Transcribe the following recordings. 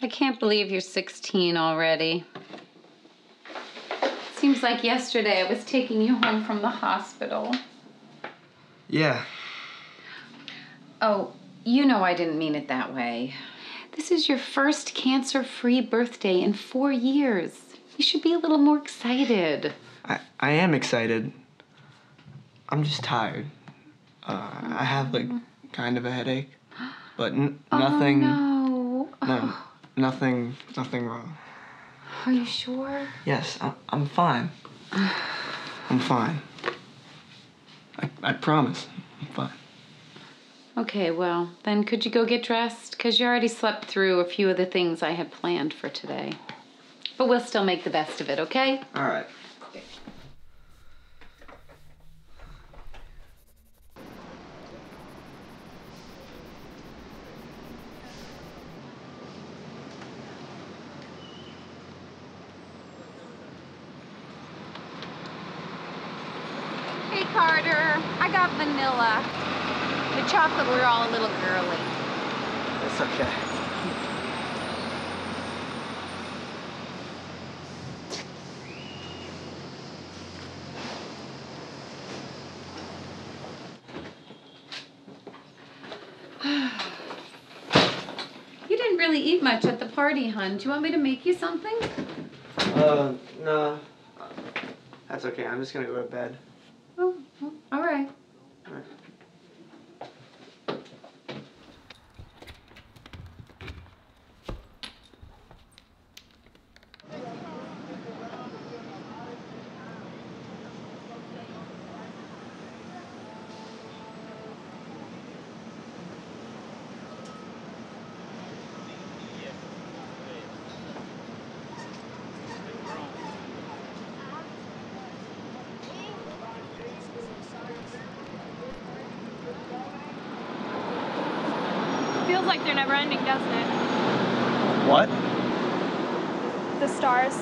I can't believe you're 16 already. Seems like yesterday I was taking you home from the hospital. Yeah. Oh, you know I didn't mean it that way. This is your first cancer-free birthday in 4 years. You should be a little more excited. I am excited. I'm just tired. I have, like, kind of a headache. But nothing... Oh, no. No, nothing wrong. Are you sure? Yes, I'm fine. I'm fine. I promise. I'm fine. Okay, well, then could you go get dressed? Because you already slept through a few of the things I had planned for today. But we'll still make the best of it, okay? All right. Hey, Carter. I got vanilla. The chocolate, we're all a little girly. It's okay. You didn't really eat much at the party, hon. Do you want me to make you something? No. That's okay. I'm just gonna go to bed. Oh, all right. All right. Feels like they're never ending, doesn't it? What? The stars.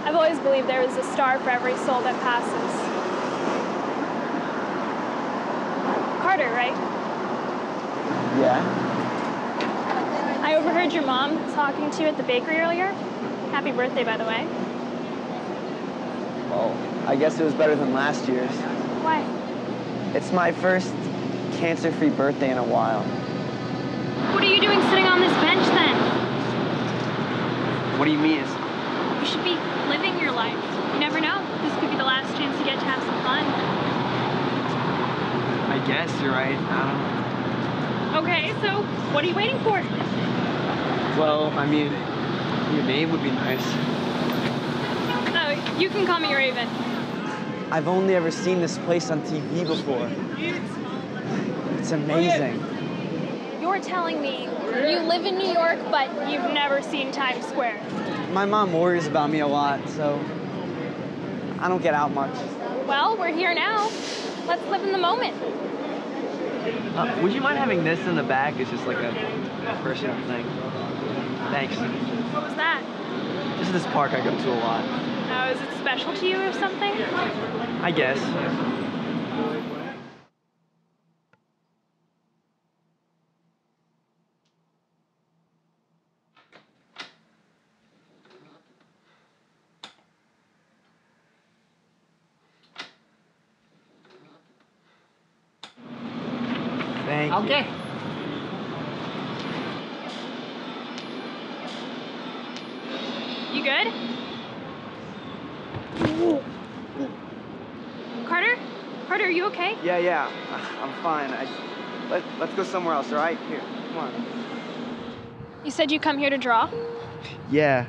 I've always believed there is a star for every soul that passes. Carter, right? Yeah? I overheard your mom talking to you at the bakery earlier. Happy birthday, by the way. Well, I guess it was better than last year's. Why? It's my first cancer-free birthday in a while. What are you doing sitting on this bench, then? What do you mean? You should be living your life. You never know. This could be the last chance you get to have some fun. I guess you're right. Okay, so what are you waiting for? Well, I mean, your name would be nice. Oh, you can call me Raven. I've only ever seen this place on TV before. It's amazing. You're telling me you live in New York, but you've never seen Times Square. My mom worries about me a lot, so I don't get out much. Well, we're here now. Let's live in the moment. Would you mind having this in the bag? It's just like a personal thing. Thanks. What was that? This is this park I go to a lot. Oh, is it special to you or something? I guess. Thank you. Okay. You good? Carter? Carter, are you okay? Yeah. I'm fine. Let's go somewhere else, all right? Here, come on. You said you come here to draw? Yeah,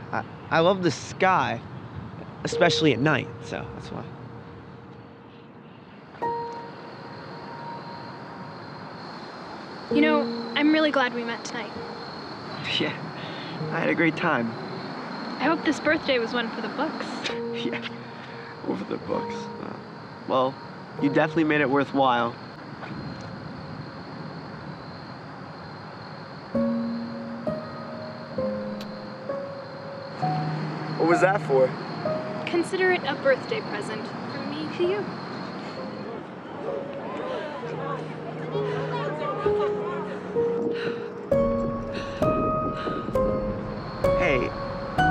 I love the sky, especially at night, so that's why. You know, I'm really glad we met tonight. Yeah, I had a great time. I hope this birthday was one for the books. Yeah, over the books. Well, you definitely made it worthwhile. What was that for? Consider it a birthday present from me to you.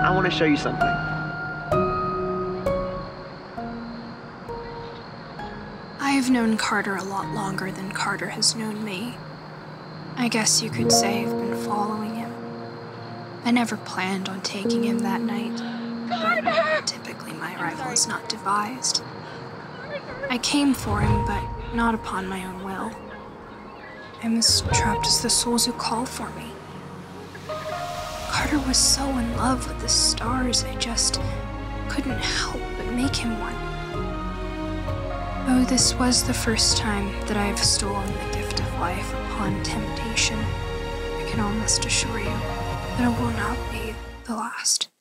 I want to show you something. I have known Carter a lot longer than Carter has known me. I guess you could say I've been following him. I never planned on taking him that night, but typically my arrival is not devised. I came for him, but not upon my own will. I'm as trapped as the souls who call for me. Carter was so in love with the stars, I just couldn't help but make him one. Oh, this was the first time that I have stolen the gift of life upon temptation. I can almost assure you that it will not be the last.